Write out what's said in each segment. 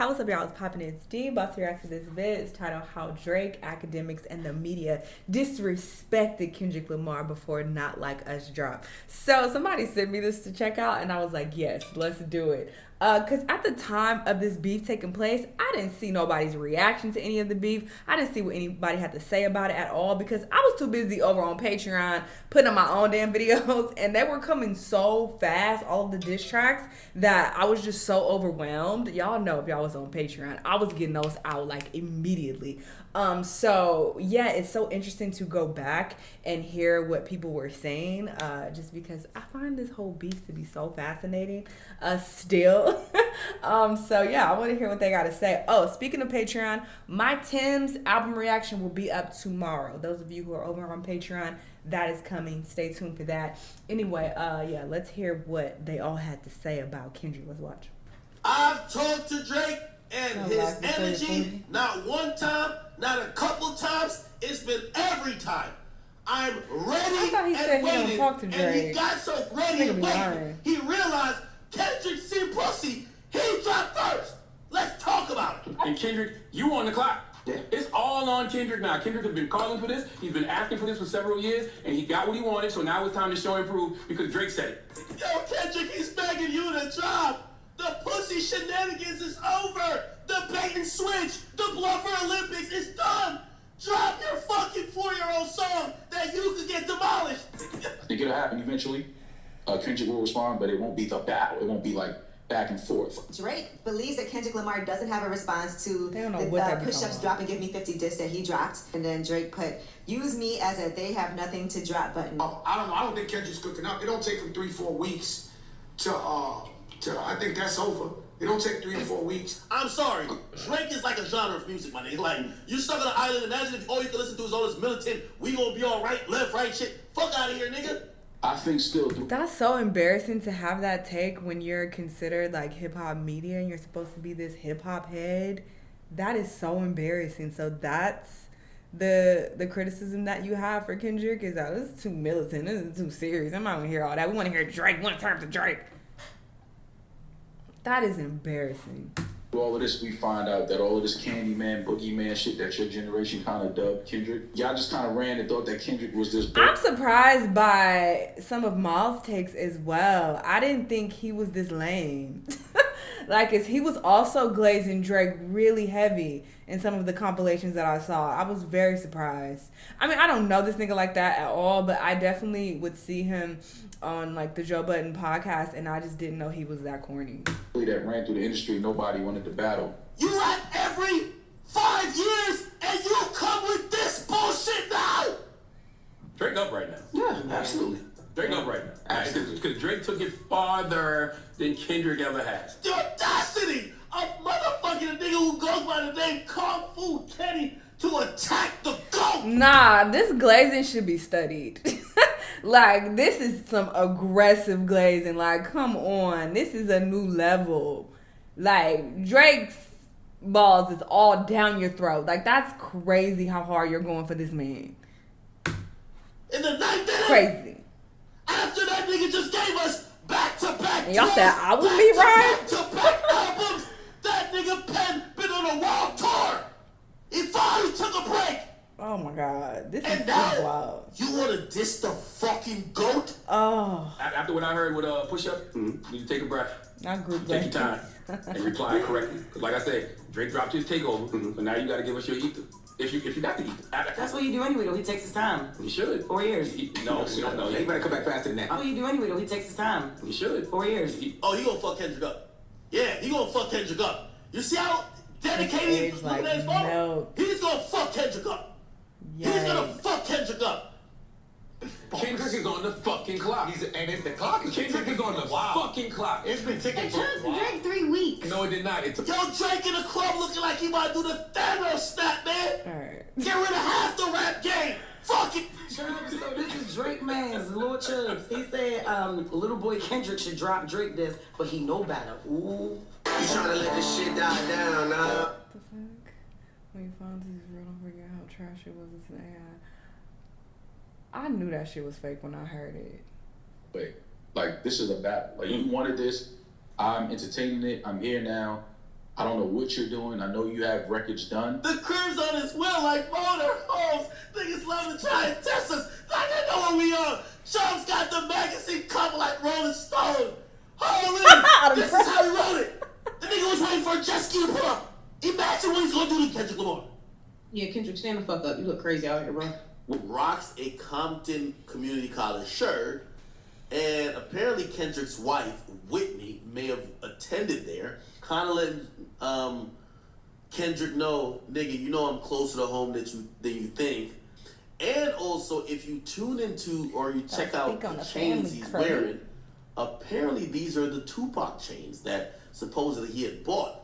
Hi, what's up, y'all? It's poppin'. It's D. About to react to this vid. It's titled How Drake, Akademiks, and the Media Disrespected Kendrick Lamar Before Not Like Us Drop. So somebody sent me this to check out, and I was like, yes, let's do it. Because at the time of this beef taking place, I didn't see nobody's reaction to any of the beef. I didn't see what anybody had to say about it at all because I was too busy over on Patreon putting on my own damn videos, and they were coming so fast, all of the diss tracks, that I was just so overwhelmed. Y'all know if y'all was on Patreon, I was getting those out like immediately. So yeah, it's so interesting to go back and hear what people were saying, just because I find this whole beef to be so fascinating, still. So yeah, I want to hear what they got to say. Oh, speaking of Patreon, my Tim's album reaction will be up tomorrow. Those of you who are over on Patreon, that is coming. Stay tuned for that. Anyway, yeah, let's hear what they all had to say about Kendrick. Let's watch. I've talked to Drake, and his energy, not one time, not a couple times, it's been every time. I'm ready and waiting, and he got so ready and waiting, he realized Kendrick seen pussy, he dropped first. Let's talk about it. And Kendrick, you on the clock. Yeah. It's all on Kendrick now. Kendrick has been calling for this. He's been asking for this for several years, and he got what he wanted, so now it's time to show and prove because Drake said it. Yo, Kendrick, he's begging you to drop. The pussy shenanigans is over. The bait and switch, the bluffer Olympics is done. Drop your fucking 4-year-old song that you could get demolished. I think it'll happen eventually. Kendrick will respond, but it won't be the battle. It won't be like back and forth. Drake believes that Kendrick Lamar doesn't have a response to the push-ups drop and give me 50 diss that he dropped. And then Drake put, use me as a they have nothing to drop button. I don't know. I don't think Kendrick's cooking up. It don't take him 3-4 weeks to I think that's over. It don't take 3 or 4 weeks. I'm sorry. Drake is like a genre of music, my nigga. Like, you stuck on an island. Imagine if all you can listen to is all this militant, we gonna be all right, left, right shit. Fuck out of here, nigga. I think still. That's so embarrassing to have that take when you're considered like hip hop media and you're supposed to be this hip hop head. That is so embarrassing. So that's the criticism that you have for Kendrick is that this is too militant. This is too serious. I'm not gonna hear all that. We want to hear Drake. We want to turn to Drake. That is embarrassing. All of this, we find out that all of this Candyman, Boogeyman shit that your generation kind of dubbed Kendrick. Y'all just kind of ran and thought that Kendrick was this. I'm surprised by some of Miles' takes as well. I didn't think he was this lame. Like, he was also glazing Drake really heavy in some of the compilations that I saw. I was very surprised. I mean, I don't know this nigga like that at all, but I definitely would see him on like the Joe Budden podcast, and I just didn't know he was that corny. That ran through the industry, nobody wanted to battle. You rap every 5 years, and you come with this bullshit now? Drake up right now. Yeah, absolutely. Drake up right now. Absolutely. Because Drake took it farther than Kendrick ever has. The audacity of motherfucking a nigga who goes by the name Kung Fu Kenny to attack the GOAT. Nah, this glazing should be studied. Like, this is some aggressive glazing. Like, come on. This is a new level. Like, Drake's balls is all down your throat. Like, that's crazy how hard you're going for this man. In the ninth inning, crazy. After that nigga just gave us back-to-back and y'all said I would be right. Back-to-back albums. That nigga Penn been on a world tour. He finally took a break. Oh my God, this and is now, wild. You wanna diss the fucking GOAT? Oh. After what I heard with push-up, you need to take a breath. Not group take your time and reply correctly. Like I said, Drake dropped his takeover, so now you gotta give us your ether. If you got the ether. That's what you do anyway, though. He takes his time. He should. 4 years. No, we don't know. You better come back faster than that. That's what you do anyway, though. He takes his time. He should. 4 years. He gonna fuck Kendrick up. Yeah, he gonna fuck Kendrick up. You see how dedicated he is looking at his phone? He's gonna fuck Kendrick up. Yikes. He's gonna fuck Kendrick up. Kendrick is on the fucking clock. And the clock is Kendrick is on the fucking clock. It's been ticking for It took Drake 3 weeks. No, it did not. It took. Yo, Drake in the club looking like he might do the Thanos snap, man. Alright. Get rid of half the rap game. Fuck it. So this is Drake man's Lil Chubbs. He said little boy Kendrick should drop Drake this, but he know better. Ooh. You trying to let this shit die down, nah? What the fuck? When you found this real, don't forget how trash it was. I knew that shit was fake when I heard it. Wait, like, this is a battle. Like, you wanted this. I'm entertaining it. I'm here now. I don't know what you're doing. I know you have records done. The crib's on his wheel like motor homes. Niggas love to try and test us. Like they know what we are. Trump's got the magazine cover like Rolling Stone. Holy, this is how he wrote it. The nigga was waiting for a jet ski to pull up. Imagine what he's gonna do to Kendrick Lamar. Yeah, Kendrick, stand the fuck up. You look crazy out here, bro. Rocks a Compton Community College shirt, and apparently Kendrick's wife, Whitney, may have attended there. Kind of letting Kendrick know, nigga, you know I'm closer to home than you think. And also, if you tune into or you check out the chains he's wearing, apparently these are the Tupac chains that supposedly he had bought.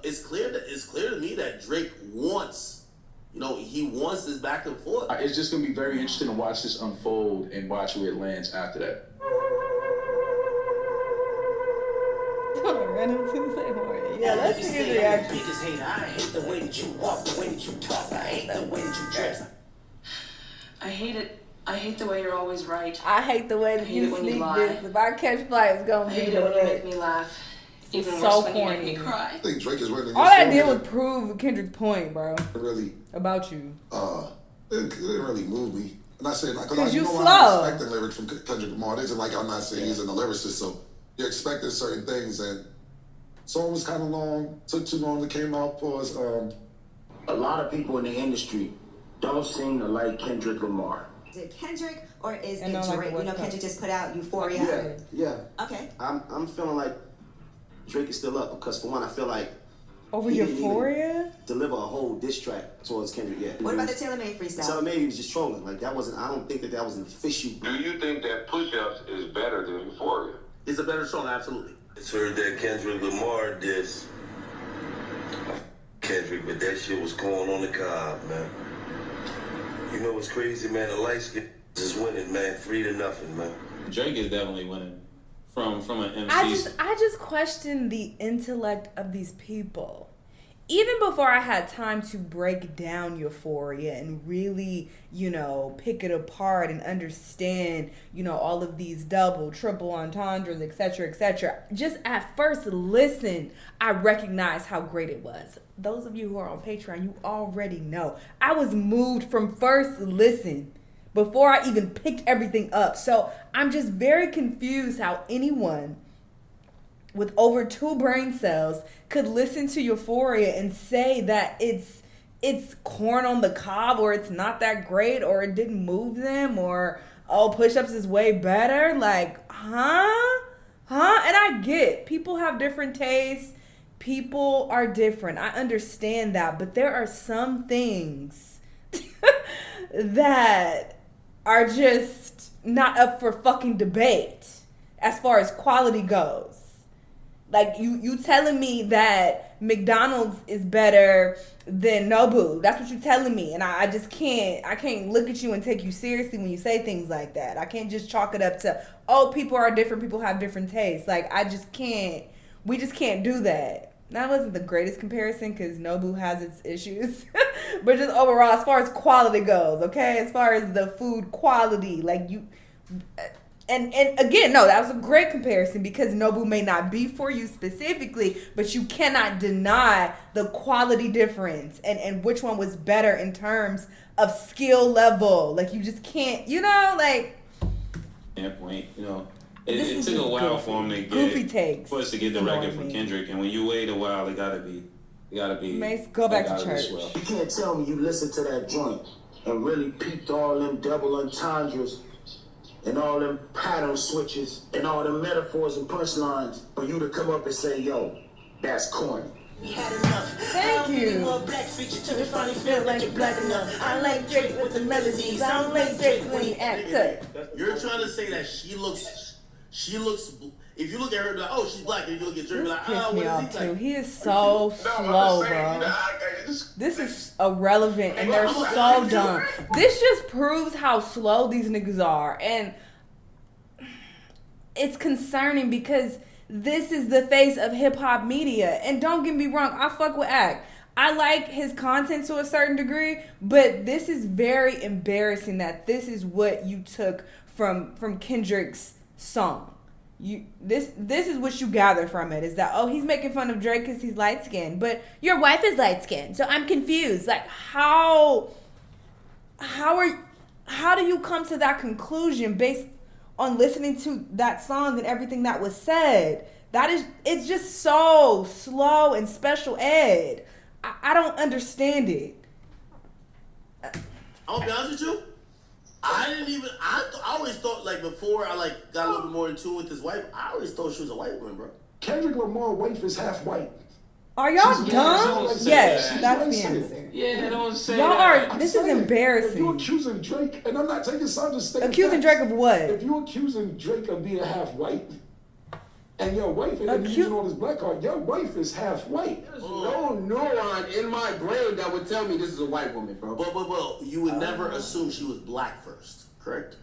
It's clear to me that Drake wants, he wants this back and forth. It's just gonna be very interesting to watch this unfold and watch where it lands after that. Yeah, let's see his reaction. Biggest hater. I hate the way that you walk, the way that you talk. I hate the way that you dress. I hate it. I hate the way you're always right. I hate the way that you sneak this. If I catch flight, it's gonna I be hate it when you make me laugh. Even so worse when you corny. make me cry. I think Drake is really. All that did was prove Kendrick's point, bro. Really. About you. It didn't really move me. And I said, because you slow. I expect the lyrics from Kendrick Lamar. It isn't like I'm not saying he's in the lyricist, so you're expecting certain things, and song was kind of long, took too long to came out for us. A lot of people in the industry don't seem to like Kendrick Lamar. Is it Kendrick or is And it not like Drake? the West Kendrick Coast. just put out Euphoria. Yeah. Okay. I'm feeling like Drake is still up because for one, I feel like over he didn't Euphoria deliver a whole diss track towards Kendrick yet. What about the Taylor Made freestyle? Taylor Made, he was just trolling. Like that wasn't. I don't think that was an official. Do you think that Push-Ups is better than Euphoria? It's a better song, absolutely. It's heard that Kendrick Lamar diss Kendrick, but that shit was corn on the cob, man. You know what's crazy, man? The light skin is winning, man. 3-0, man. Drake is definitely winning from an MC. I just question the intellect of these people. Even before I had time to break down Euphoria and really, pick it apart and understand, all of these double, triple entendres, etc., etc. Just at first listen, I recognized how great it was. Those of you who are on Patreon, you already know. I was moved from first listen before I even picked everything up. So I'm just very confused how anyone with over 2 brain cells could listen to Euphoria and say that it's corn on the cob, or it's not that great, or it didn't move them, or Push-Ups is way better. Like, huh? And I get people have different tastes. People are different. I understand that, but there are some things that are just not up for fucking debate as far as quality goes. Like, you telling me that McDonald's is better than Nobu. That's what you're telling me. And I can't look at you and take you seriously when you say things like that. I can't just chalk it up to, people are different, people have different tastes. Like, we just can't do that. That wasn't the greatest comparison because Nobu has its issues. But just overall, as far as quality goes, okay? As far as the food quality, like And again, no, that was a great comparison because Nobu may not be for you specifically, but you cannot deny the quality difference and which one was better in terms of skill level. Like, you just can't, Standpoint, it took a while for him to get for us to get the record from Kendrick, and when you wait a while, it gotta be. Mace, go back to church. You can't tell me you listened to that joint and really peeped all them double entendres and all them pattern switches and all them metaphors and punchlines for you to come up and say, yo, that's corny. We had enough. Thank you. More black feature till it finally feel like you're black enough. I like Drake with the melodies. I don't like Drake when he acts up. You're trying to say that she looks. If you look at her, like, oh, she's black. And if you look at Drake, like, pissed oh, me what off is he too. like? He is so slow, bro. This is irrelevant and they're so dumb. This just proves how slow these niggas are, and it's concerning because this is the face of hip hop media. And don't get me wrong, I fuck with Act. I like his content to a certain degree, but this is very embarrassing that this is what you took from Kendrick's song. This is what you gather from it, is that, oh, he's making fun of Drake because he's light skinned, but your wife is light skinned, so I'm confused. Like, how do you come to that conclusion based on listening to that song and everything that was said? It's just so slow and special ed. I don't understand it. I'll be honest with you. I always thought, like, before I, like, got a little bit more in tune with his wife, I always thought she was a white woman, bro. Kendrick Lamar's wife is half white. Are y'all dumb? Yes, that's the answer. Yeah, don't say y'all that. This is embarrassing. If you're accusing Drake, and I'm not taking Sandra's statement. Accusing Drake of what? If you're accusing Drake of being half white, and your wife, and you're using all this black card, your wife is half white. There's no neuron in my brain that would tell me this is a white woman, bro. But you would never assume she was black first, correct?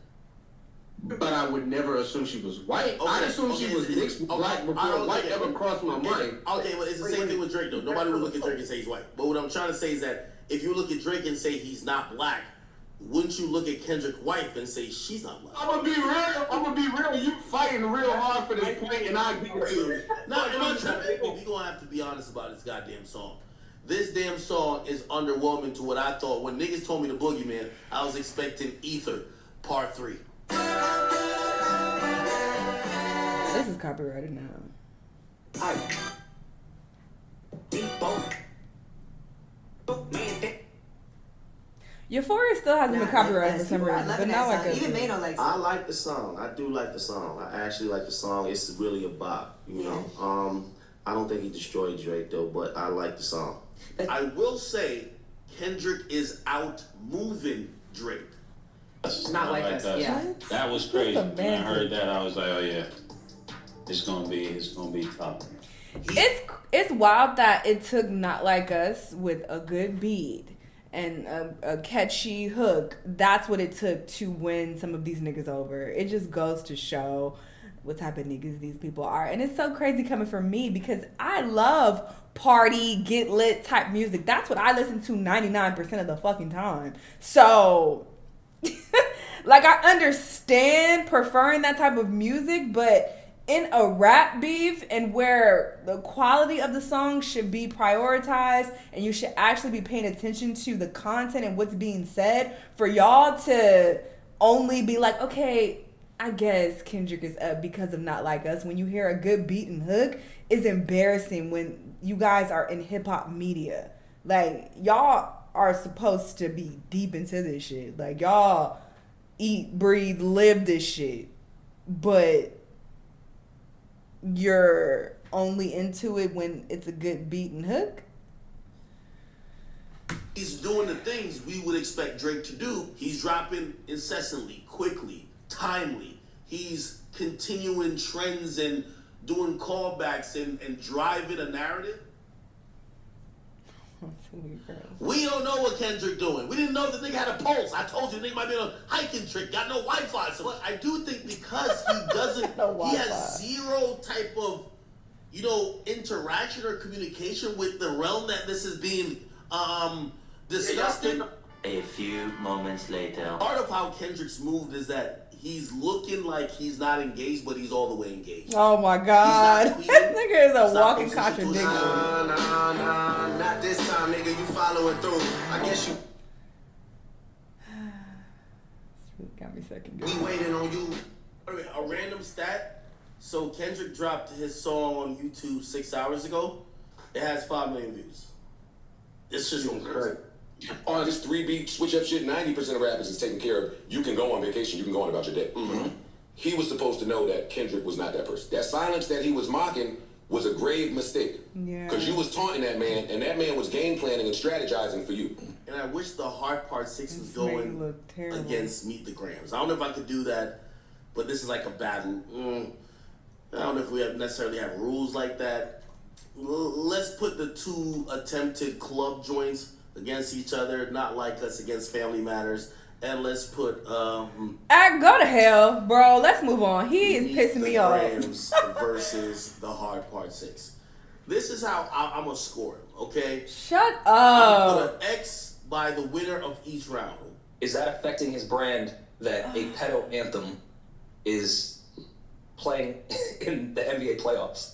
But I would never assume she was white. I'd assume she was mixed black before white ever crossed my mind. Okay, but it's the same thing with Drake, though. Nobody would look at Drake and say he's white. But what I'm trying to say is that if you look at Drake and say he's not black, wouldn't you look at Kendrick's wife and say she's not black? I'm gonna be real. You fighting real hard for this point, and I agree with you. No, we're gonna have to be honest about this goddamn song. This damn song is underwhelming to what I thought. When niggas told me the Boogeyman, I was expecting Ether Part 3. This is copyrighted now. Euphoria still hasn't been copyrighted for some reason, but now even May don't like. I like the song. I do like the song. I actually like the song. It's really a bop, you know. I don't think he destroyed Drake though, but I like the song. I will say, Kendrick is out moving Drake. It's not like that. Yeah. That was crazy. When I heard that, I was like, oh yeah, it's gonna be tough. It's wild that it took Not Like Us with a good beat and a catchy hook. That's what it took to win some of these niggas over. It just goes to show what type of niggas these people are. And it's so crazy coming from me because I love party, get lit type music. That's what I listen to 99% of the fucking time. So, like, I understand preferring that type of music, but in a rap beef and where the quality of the song should be prioritized and you should actually be paying attention to the content and what's being said, for y'all to only be like, okay, I guess Kendrick is up because of Not Like Us, when you hear a good beat and hook, is embarrassing when you guys are in hip-hop media. Like, y'all are supposed to be deep into this shit. Like, y'all eat, breathe, live this shit. But you're only into it when it's a good beat and hook? He's doing the things we would expect Drake to do. He's dropping incessantly, quickly, timely. He's continuing trends and doing callbacks and driving a narrative. We don't know what Kendrick doing. We didn't know the nigga had a pulse. I told you the nigga might be on a hiking trip, got no Wi-Fi. So I do think because he doesn't, he has zero type of, interaction or communication with the realm that this is being discussed in. A few moments later. Part of how Kendrick's moved is that he's looking like he's not engaged, but he's all the way engaged. Oh my God. This nigga is a walking contradiction. Nah, not this time, nigga. You following through. I guess you. Got me second. We waiting on you. A random stat. So Kendrick dropped his song on YouTube 6 hours ago. It has 5 million views. It's just crazy. On this 3-beat switch up shit, 90% of rappers is taken care of. You can go on vacation, you can go on about your day. Mm-hmm. He was supposed to know that Kendrick was not that person. That silence that he was mocking was a grave mistake. Yeah. Because you was taunting that man, and that man was game planning and strategizing for you. And I wish the Hard Part 6 was going against Meet the Grams. I don't know if I could do that, but this is like a battle. I don't know if we necessarily have rules like that. Let's put the two attempted club joints against each other, Not Like Us against Family Matters, and let's put go to hell, bro. Let's move on. He is pissing me off. Versus the Hard Part 6. This is how I'm gonna score him, okay? Shut up. I'm gonna put an X by the winner of each round. Is that affecting his brand that a pedo anthem is playing in the NBA playoffs.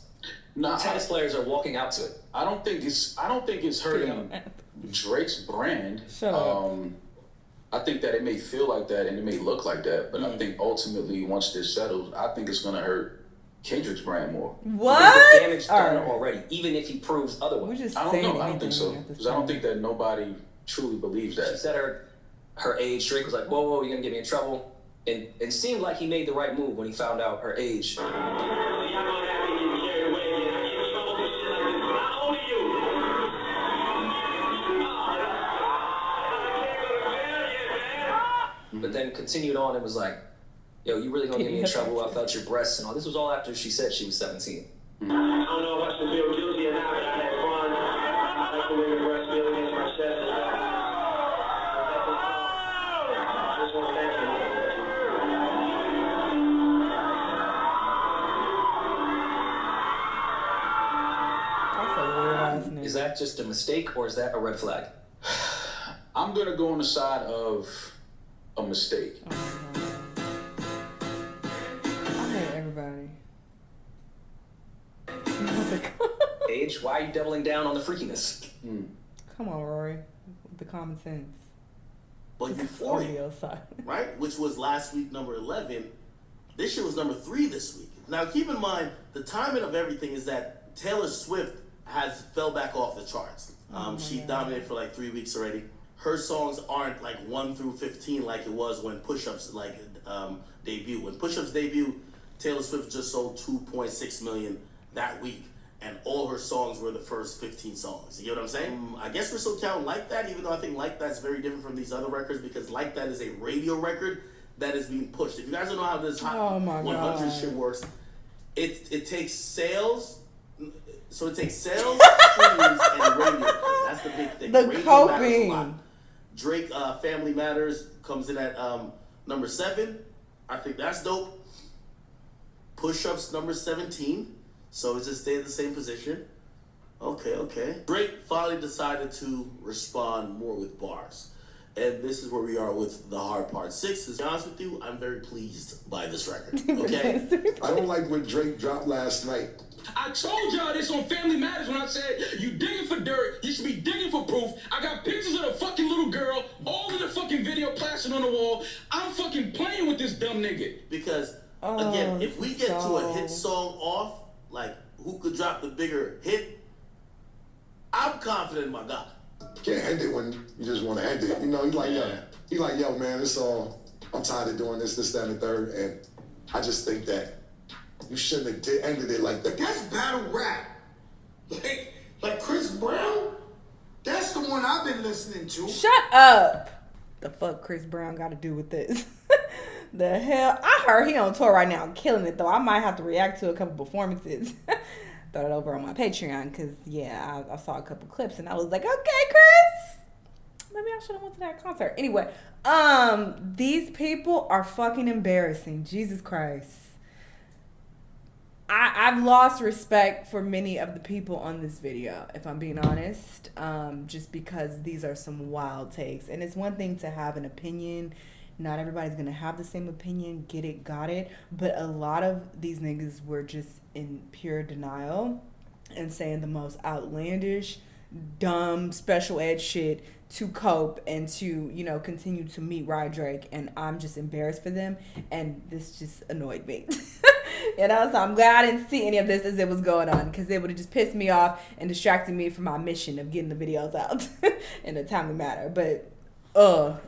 Nah, tennis players are walking out to it. I don't think it's hurting Drake's brand. Shut up. I think that it may feel like that and it may look like that, but I think ultimately once this settles, I think it's gonna hurt Kendrick's brand more. What? The damage done already, even if he proves otherwise. I don't think so. Because I don't think that nobody truly believes that. She said her age. Drake was like, whoa, you're gonna get me in trouble. And it seemed like he made the right move when he found out her age. But then continued on and was like, yo, you really gonna get me in trouble? I felt your breasts and all. This was all after she said she was 17. I don't know if I should feel guilty or not, but I had fun. I like the way your breasts feel against my chest. I just want to thank you. That's a weird ass name. Is that just a mistake or is that a red flag? I'm gonna go on the side of a mistake. I hate everybody. Age, why are you doubling down on the freakiness? Come on, Rory. The common sense. But Euphoria, right? Which was last week number 11. This year was number 3 this week. Now keep in mind, the timing of everything is that Taylor Swift has fell back off the charts. She dominated for like 3 weeks already. Her songs aren't like 1 through 15 like it was when Push-Ups debut. When Push-Ups debut, Taylor Swift just sold 2.6 million that week, and all her songs were the first 15 songs. You get what I'm saying? I guess we're still counting Like That, even though I think Like That's very different from these other records, because Like That is a radio record that is being pushed. If you guys don't know how this Hot 100 shit works, it takes sales. So it takes sales, streams, and radio. That's the big thing. The radio coping. matters a lot. Drake, Family Matters comes in at number 7. I think that's dope. Push-Ups number 17. So it just stayed in the same position. Okay. Drake finally decided to respond more with bars. And this is where we are with the hard part. 6, to be honest with you, I'm very pleased by this record. Okay? I don't like what Drake dropped last night. I told y'all this on Family Matters when I said, you digging for dirt, you should be digging for proof. I got pictures of the fucking little girl, all in the fucking video plastered on the wall. I'm fucking playing with this dumb nigga. Because, again, if we get to a hit song off, like, who could drop the bigger hit, I'm confident in my God. You can't end it when you just want to end it. You know, you're like, yo, man, it's all, I'm tired of doing this, that, and the third. And I just think that you shouldn't have ended it like that. That's battle rap. Like Chris Brown? That's the one I've been listening to. Shut up. The fuck Chris Brown got to do with this? The hell? I heard he on tour right now, killing it though. I might have to react to a couple performances. Throw it over on my Patreon because, yeah, I saw a couple clips and I was like, okay, Chris. Maybe I should have went to that concert. Anyway, these people are fucking embarrassing. Jesus Christ. I've lost respect for many of the people on this video, if I'm being honest, just because these are some wild takes. And it's one thing to have an opinion. Not everybody's going to have the same opinion. Get it, got it. But a lot of these niggas were just in pure denial and saying the most outlandish, dumb, special ed shit to cope and to, you know, continue to meet Ride Drake. And I'm just embarrassed for them. And this just annoyed me. You know, so I'm glad I didn't see any of this as it was going on, because it would have just pissed me off and distracted me from my mission of getting the videos out in a timely manner. But, y'all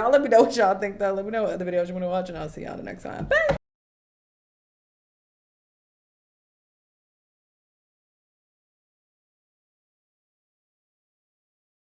let me know what y'all think, though. Let me know what other videos you want to watch, and I'll see y'all the next time. Bye.